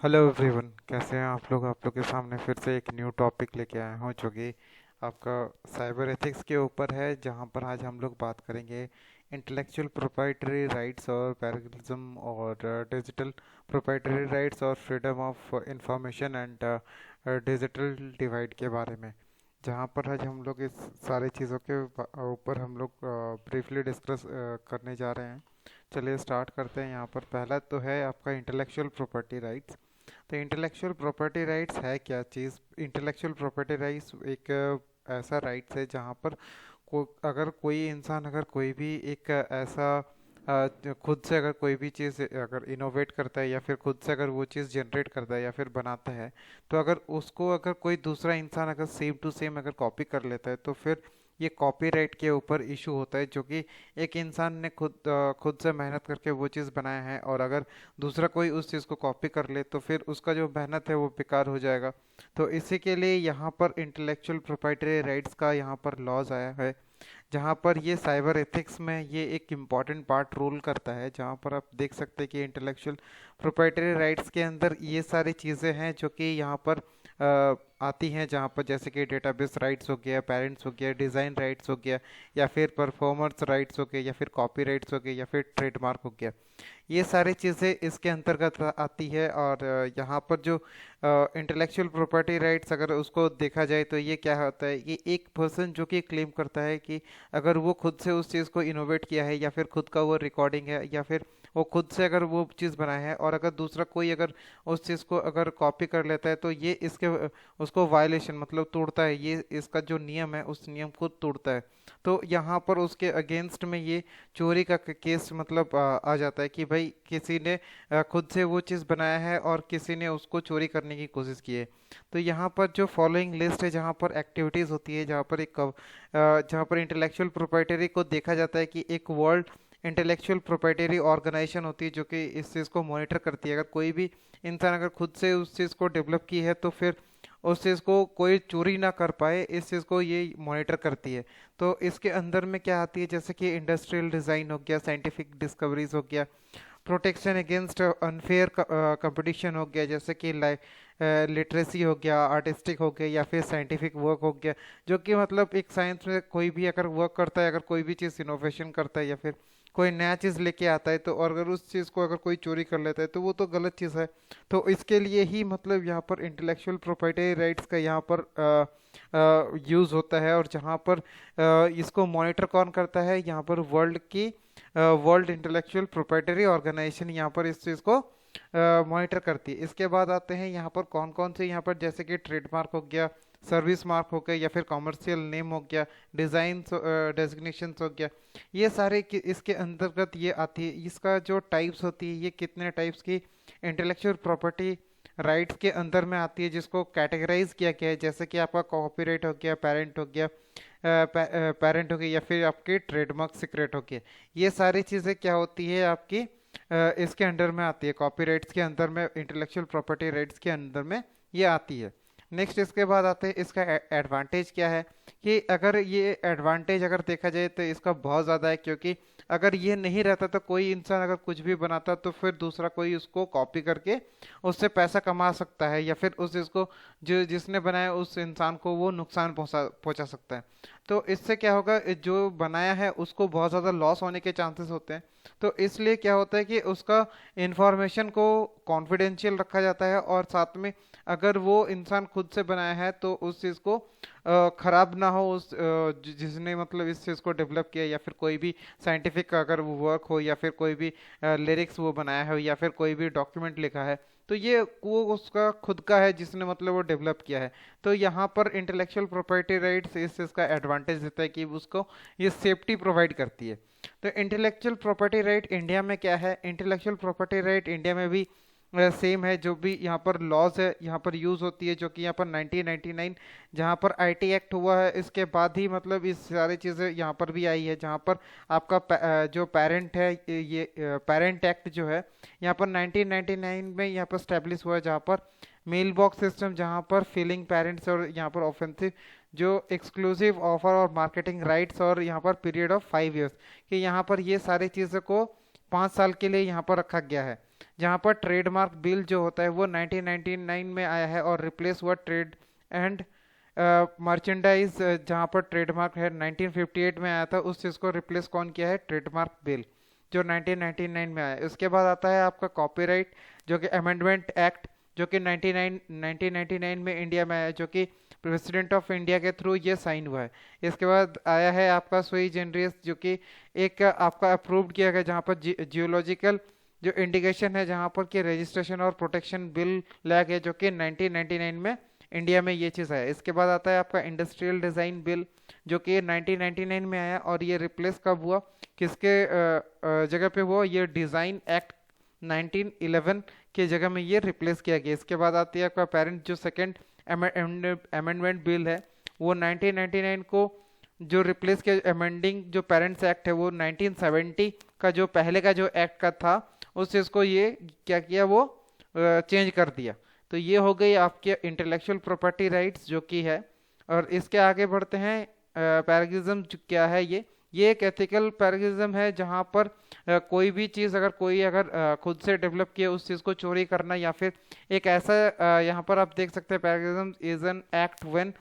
Hello everyone, कैसे हैं आप लोग के सामने फिर से एक न्यू टॉपिक लेके आया हूँ जो कि आपका साइबर एथिक्स के ऊपर है। जहाँ पर आज हम लोग बात करेंगे इंटेलेक्चुअल प्रोप्राइटरी राइट्स और पैरेललिज्म और डिजिटल प्रोप्राइटरी राइट्स और freedom of information and digital divide के बारे में। जहाँ पर आज हम लोग इस सारी चीज़ों के ऊपर हम लोग ब्रीफली डिस्कस करने जा रहे हैं। चलिए स्टार्ट करते हैं। यहाँ पर पहला तो है आपका इंटेलेक्चुअल प्रॉपर्टी राइट्स। तो इंटेलेक्चुअल प्रॉपर्टी राइट्स है क्या चीज़? इंटेलेक्चुअल प्रॉपर्टी राइट्स एक ऐसा राइट्स है जहाँ पर अगर कोई इंसान अगर कोई भी एक ऐसा खुद से अगर कोई भी चीज़ अगर इनोवेट करता है या फिर खुद से अगर वो चीज़ जनरेट करता है या फिर बनाता है, तो अगर उसको अगर कोई दूसरा इंसान अगर सेम टू सेम अगर कॉपी कर लेता है तो फिर ये कॉपीराइट के ऊपर इशू होता है, जो कि एक इंसान ने खुद से मेहनत करके वो चीज़ बनाया है और अगर दूसरा कोई उस चीज़ को कॉपी कर ले तो फिर उसका जो मेहनत है वो बेकार हो जाएगा। तो इसी के लिए यहाँ पर इंटेलेक्चुअल प्रोप्राइटरी राइट्स का यहाँ पर लॉज आया है, जहाँ पर ये साइबर एथिक्स में ये एक इम्पॉर्टेंट पार्ट रोल करता है। जहाँ पर आप देख सकते हैं कि इंटेलेक्चुअल प्रोप्राइटरी राइट्स के अंदर ये सारी चीज़ें हैं जो कि यहाँ पर आती हैं, जहाँ पर जैसे कि डेटाबेस राइट्स हो गया, पेरेंट्स हो गया, डिज़ाइन राइट्स हो गया, या फिर परफॉर्मर्स राइट्स हो गए, या फिर कॉपी राइट्स हो गए, या फिर ट्रेडमार्क हो गया। ये सारी चीज़ें इसके अंतर्गत आती है। और यहाँ पर जो इंटेलेक्चुअल प्रॉपर्टी राइट्स अगर उसको देखा जाए तो ये क्या होता है, ये एक पर्सन जो कि क्लेम करता है कि अगर वो खुद से उस चीज़ को इनोवेट किया है या फिर खुद का वो रिकॉर्डिंग है या फिर वो खुद से अगर वो चीज़ बनाया है, और अगर दूसरा कोई अगर उस चीज़ को अगर कॉपी कर लेता है तो ये इसके उसको वायलेशन मतलब तोड़ता है, ये इसका जो नियम है उस नियम को तोड़ता है। तो यहाँ पर उसके अगेंस्ट में ये चोरी का केस मतलब आ जाता है कि भाई किसी ने खुद से वो चीज़ बनाया है और किसी ने उसको चोरी करने की कोशिश की है। तो यहाँ पर जो फॉलोइंग लिस्ट है, जहाँ पर एक्टिविटीज़ होती है, जहाँ पर इंटेलेक्चुअल प्रोप्राइटरी को देखा जाता है कि एक वर्ल्ड इंटेलेक्चुअल प्रोप्राइटरी ऑर्गेनाइजेशन होती है जो कि इस चीज़ को मॉनिटर करती है। अगर कोई भी इंसान अगर खुद से उस चीज़ को डेवलप की है तो फिर उस चीज़ को कोई चोरी ना कर पाए, इस चीज़ को ये मॉनिटर करती है। तो इसके अंदर में क्या आती है, जैसे कि इंडस्ट्रियल डिज़ाइन हो गया, साइंटिफिक डिस्कवरीज हो गया, प्रोटेक्शन अगेंस्ट अनफेयर कंपटीशन हो गया, जैसे कि लिटरेसी हो गया, आर्टिस्टिक हो गया, या फिर साइंटिफिक वर्क हो गया। जो कि मतलब एक साइंस में कोई भी अगर वर्क करता है, अगर कोई भी चीज़ इनोवेशन करता है या फिर कोई नया चीज़ लेके आता है, तो और अगर उस चीज़ को अगर कोई चोरी कर लेता है तो वो तो गलत चीज़ है। तो इसके लिए ही मतलब यहाँ पर इंटेलेक्चुअल प्रॉपर्टी राइट्स का यहाँ पर यूज़ होता है। और जहाँ पर इसको मॉनिटर कौन करता है, यहाँ पर वर्ल्ड इंटेलेक्चुअल प्रोप्राइटरी ऑर्गेनाइजेशन यहाँ पर इस चीज़ को मॉनिटर करती है। इसके बाद आते हैं यहाँ पर कौन कौन से, यहाँ पर जैसे कि ट्रेडमार्क हो गया, सर्विस मार्क हो गया, या फिर कॉमर्शियल नेम हो गया, डिज़ाइन डेजिग्नेशन हो गया। ये सारे इसके अंतर्गत ये आती है। इसका जो टाइप्स होती है, ये कितने टाइप्स की इंटेलेक्चुअल प्रॉपर्टी राइट्स के अंदर में आती है, जिसको कैटेगराइज किया गया है। जैसे कि आपका कॉपीराइट हो गया, पेरेंट हो गया, पेरेंट हो गई, या फिर आपके ट्रेडमार्क सीक्रेट हो गए। ये सारी चीज़ें क्या होती है आपकी इसके अंडर में आती है, कॉपीराइट्स के अंदर में, इंटेलेक्चुअल प्रॉपर्टी राइट्स के अंदर में ये आती है। नेक्स्ट इसके बाद आते हैं इसका एडवांटेज क्या है, कि अगर ये एडवांटेज अगर देखा जाए तो इसका बहुत ज़्यादा है, क्योंकि अगर ये नहीं रहता तो कोई इंसान अगर कुछ भी बनाता तो फिर दूसरा कोई उसको कॉपी करके उससे पैसा कमा सकता है, या फिर उस जिसको जो जिसने बनाया उस इंसान को वो नुकसान पहुंचा पहुंचा सकता है। तो इससे क्या होगा, जो बनाया है उसको बहुत ज़्यादा लॉस होने के चांसेस होते हैं। तो इसलिए क्या होता है कि उसका इंफॉर्मेशन को कॉन्फिडेंशियल रखा जाता है, और साथ में अगर वो इंसान खुद से बनाया है तो उस चीज़ को खराब ना हो, जिसने मतलब इस चीज़ को डेवलप किया, या फिर कोई भी साइंटिफिक अगर वो वर्क हो, या फिर कोई भी लिरिक्स वो बनाया है, या फिर कोई भी डॉक्यूमेंट लिखा है, तो ये वो उसका खुद का है जिसने मतलब वो डेवलप किया है। तो यहाँ पर इंटेलेक्चुअल प्रॉपर्टी राइट्स इस चीज़ का एडवांटेज देता है कि उसको ये सेफ्टी प्रोवाइड करती है। तो इंटेलेक्चुअल प्रॉपर्टी राइट इंडिया में क्या है, इंटेलेक्चुअल प्रॉपर्टी राइट इंडिया में भी सेम है। जो भी यहाँ पर लॉज है यहाँ पर यूज़ होती है, जो कि यहाँ पर 1999 जहाँ पर आईटी एक्ट हुआ है, इसके बाद ही मतलब इस सारी चीज़ें यहाँ पर भी आई है। जहाँ पर आपका जो पेरेंट है, ये पेरेंट एक्ट जो है यहाँ पर 1999 में यहाँ पर स्टैब्लिश हुआ है, जहाँ पर मेल बॉक्स सिस्टम, जहाँ पर फीलिंग पेरेंट्स, और यहाँ पर ऑफेंसिव जो एक्सक्लूसिव ऑफर और मार्केटिंग राइट्स, और यहाँ पर पीरियड ऑफ 5 इयर्स, कि यहाँ पर ये सारी चीज़ों को 5 साल के लिए यहाँ पर रखा गया है। जहाँ पर ट्रेडमार्क बिल जो होता है वो 1999 में आया है और रिप्लेस हुआ ट्रेड एंड मर्चेंडाइज, जहाँ पर ट्रेडमार्क है 1958 में आया था, उस चीज़ को रिप्लेस कौन किया है? ट्रेडमार्क बिल जो 1999 में आया है। उसके बाद आता है आपका कॉपीराइट जो कि अमेंडमेंट एक्ट जो कि 1999 में इंडिया में आया, जो कि प्रेसिडेंट ऑफ इंडिया के थ्रू ये साइन हुआ है। इसके बाद आया है आपका सोई जेनरियस जो कि एक आपका अप्रूव्ड किया गया, जहाँ पर जियोलॉजिकल जो इंडिकेशन है जहाँ पर कि रजिस्ट्रेशन और प्रोटेक्शन बिल लाया गया, जो कि 1999 में इंडिया में ये चीज़ है। इसके बाद आता है आपका इंडस्ट्रियल डिज़ाइन बिल जो कि 1999 में आया और ये रिप्लेस कब हुआ, किसके जगह पे हुआ? ये डिज़ाइन एक्ट 1911 के जगह में ये रिप्लेस किया गया। इसके बाद आती है आपका पेरेंट जो सेकंड अमेंडमेंट बिल है वो 1999 को जो रिप्लेस किया। अमेंडिंग जो पेरेंट्स एक्ट है वो 1970 का जो पहले का जो एक्ट का था उस चीज़ को ये क्या किया, वो चेंज कर दिया। तो ये हो गई आपके इंटेलेक्चुअल प्रॉपर्टी राइट्स जो कि है। और इसके आगे बढ़ते हैं। पैरागिज्म क्या है? ये एक एथिकल पैरागिज्म है जहाँ पर कोई भी चीज़ अगर कोई अगर खुद से डेवलप किया उस चीज़ को चोरी करना, या फिर एक ऐसा यहाँ पर आप देख सकते हैं plagiarism is an act when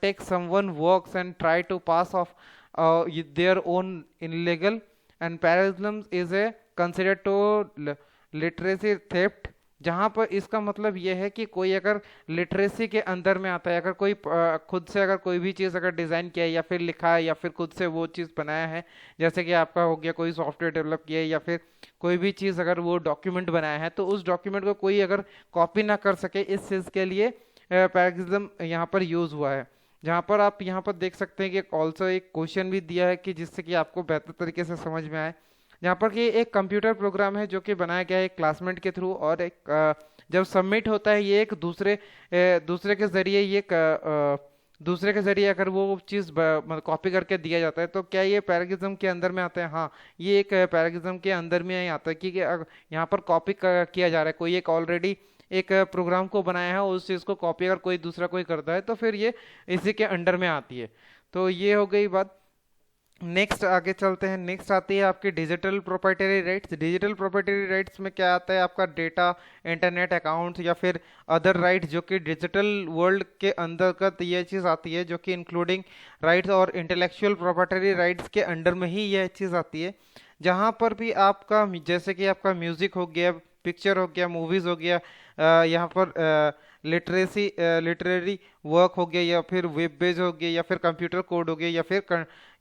take someone works and try to pass off their own illegal, and plagiarism is a considered to literacy theft, जहाँ पर इसका मतलब यह है कि कोई अगर लिटरेसी के अंदर में आता है, अगर कोई खुद से अगर कोई भी चीज़ अगर डिज़ाइन किया है या फिर लिखा है या फिर खुद से वो चीज़ बनाया है, जैसे कि आपका हो गया कोई सॉफ्टवेयर डेवलप किया है या फिर कोई भी चीज़ अगर वो डॉक्यूमेंट बनाया है, तो उस डॉक्यूमेंट को कोई अगर कॉपी ना कर सके, इस चीज़ के लिए पैरागिज्म यहाँ पर यूज़ हुआ है। जहाँ पर आप यहाँ पर देख सकते हैं कि ऑल्सो एक क्वेश्चन भी दिया है कि जिससे कि आपको बेहतर तरीके से समझ में आए। यहाँ पर कि एक कंप्यूटर प्रोग्राम है जो कि बनाया गया है एक क्लासमेट के थ्रू, और एक जब सबमिट होता है ये एक दूसरे के जरिए दूसरे के जरिए अगर वो चीज़ कॉपी करके दिया जाता है, तो क्या ये पैरागिज्म के अंदर में आता है? हाँ, ये एक पैरागिज्म के अंदर में ही आता है कि यहाँ पर कॉपी किया जा रहा है। कोई एक ऑलरेडी एक प्रोग्राम को बनाया है, उस चीज़ को कॉपी अगर कोई दूसरा कोई करता है तो फिर ये इसी के अंडर में आती है। तो ये हो गई बात। नेक्स्ट आगे चलते हैं। नेक्स्ट आती है आपकी digital property rights. Digital property rights में क्या आता है? आपका डेटा, इंटरनेट अकाउंट्स या फिर अदर राइट्स जो कि डिजिटल वर्ल्ड के अंतर्गत ये चीज़ आती है, जो कि इंक्लूडिंग राइट्स और इंटेलेक्चुअल प्रॉपर्टी राइट्स के अंडर में ही यह चीज़ आती है। जहाँ पर भी आपका जैसे कि आपका म्यूज़िक हो गया, पिक्चर हो गया, मूवीज़ हो गया, यहाँ पर लिटरेरी वर्क हो गया, या फिर वेब पेज हो गया, या फिर कंप्यूटर कोड हो गया,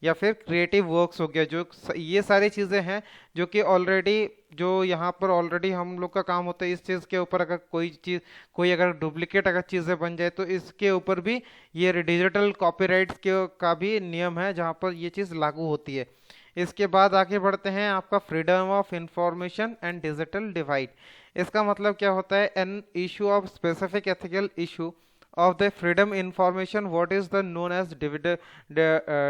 या फिर क्रिएटिव वर्क्स हो गया, जो ये सारी चीज़ें हैं जो कि ऑलरेडी जो यहाँ पर ऑलरेडी हम लोग का काम होता है इस चीज़ के ऊपर। अगर कोई अगर डुप्लीकेट अगर चीज़ें बन जाए तो इसके ऊपर भी ये डिजिटल कॉपीराइट्स के का भी नियम है जहाँ पर ये चीज़ लागू होती है। इसके बाद आगे बढ़ते हैं आपका freedom of information and digital divide. इसका मतलब क्या होता है? An issue of specific ethical issue of the freedom information what is the known as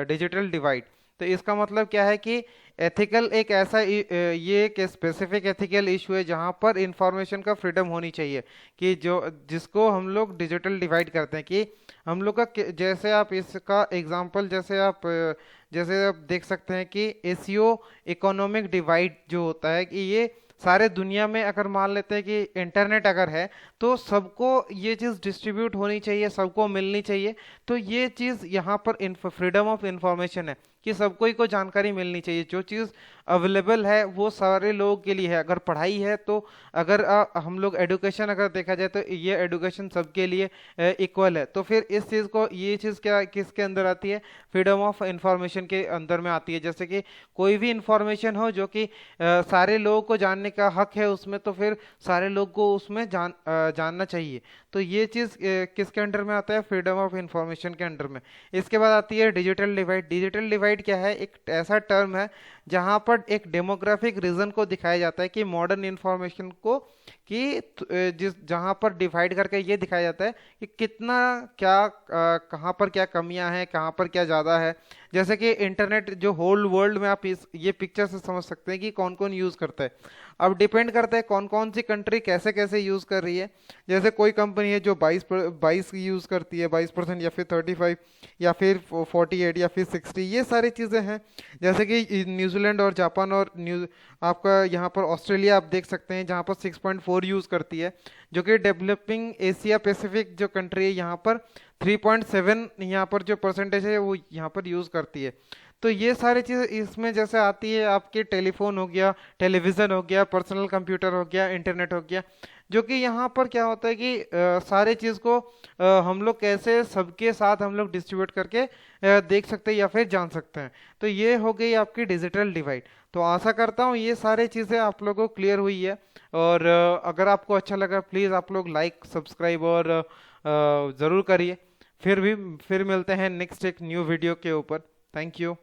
digital divide. तो इसका मतलब क्या है कि एथिकल एक ऐसा ये एक स्पेसिफिक एथिकल इशू है जहाँ पर इंफॉर्मेशन का फ्रीडम होनी चाहिए, कि जो जिसको हम लोग डिजिटल डिवाइड करते हैं। कि हम लोग का जैसे आप इसका एग्जांपल जैसे आप देख सकते हैं कि एशियो इकोनॉमिक डिवाइड जो होता है, कि ये सारे दुनिया में अगर मान लेते हैं कि इंटरनेट अगर है तो सबको ये चीज़ डिस्ट्रीब्यूट होनी चाहिए, सबको मिलनी चाहिए। तो ये चीज़ यहाँ पर फ्रीडम ऑफ इंफॉर्मेशन है कि सबको ही को जानकारी मिलनी चाहिए। जो चीज़ अवेलेबल है वो सारे लोगों के लिए है। अगर पढ़ाई है तो अगर हम लोग एडुकेशन अगर देखा जाए तो ये एडुकेशन सबके लिए इक्वल है। तो फिर इस चीज़ को ये चीज़ क्या किसके अंदर आती है? फ्रीडम ऑफ इंफॉर्मेशन के अंदर में आती है। जैसे कि कोई भी इंफॉर्मेशन हो जो कि सारे लोगों को जानने का हक है उसमें, तो फिर सारे लोग को उसमें जानना चाहिए। तो ये चीज़ किसके अंडर में आता है? फ्रीडम ऑफ इंफॉर्मेशन के अंडर में। इसके बाद आती है डिजिटल डिवाइड। डिजिटल डिवाइड क्या है? एक ऐसा टर्म है जहाँ पर एक डेमोग्राफिक रीजन को दिखाया जाता है कि मॉडर्न इंफॉर्मेशन को कि जहाँ पर डिवाइड करके ये दिखाया जाता है कि कितना क्या कहाँ पर क्या कमियां हैं, कहाँ पर क्या ज़्यादा है। जैसे कि इंटरनेट जो होल वर्ल्ड में आप ये पिक्चर से समझ सकते हैं कि कौन कौन यूज़ करता है। अब डिपेंड करता है कौन कौन सी कंट्री कैसे कैसे यूज़ कर रही है। जैसे कोई कंपनी है जो 22 यूज़ करती है, 22%, या फिर 35, या फिर 48, या फिर 60, ये सारी चीज़ें हैं। जैसे कि न्यूजीलैंड और जापान और आपका यहाँ पर ऑस्ट्रेलिया आप देख सकते हैं जहाँ पर 6.4 यूज़ करती है, जो कि डेवलपिंग एशिया पैसिफिक जो कंट्री है यहाँ पर 3.7 यहाँ पर जो परसेंटेज है वो यहाँ पर यूज़ करती है। तो ये सारी चीज़ इसमें जैसे आती है, आपके टेलीफोन हो गया, टेलीविज़न हो गया, पर्सनल कंप्यूटर हो गया, इंटरनेट हो गया, जो कि यहाँ पर क्या होता है कि सारे चीज़ को हम लोग कैसे सबके साथ हम लोग डिस्ट्रीब्यूट करके देख सकते हैं या फिर जान सकते हैं। तो ये हो गई आपकी डिजिटल डिवाइड। तो आशा करता हूँ ये सारी चीज़ें आप लोगों को क्लियर हुई है। और अगर आपको अच्छा लगा प्लीज़ आप लोग लाइक सब्सक्राइब और ज़रूर करिए। फिर मिलते हैं नेक्स्ट एक न्यू वीडियो के ऊपर। Thank you.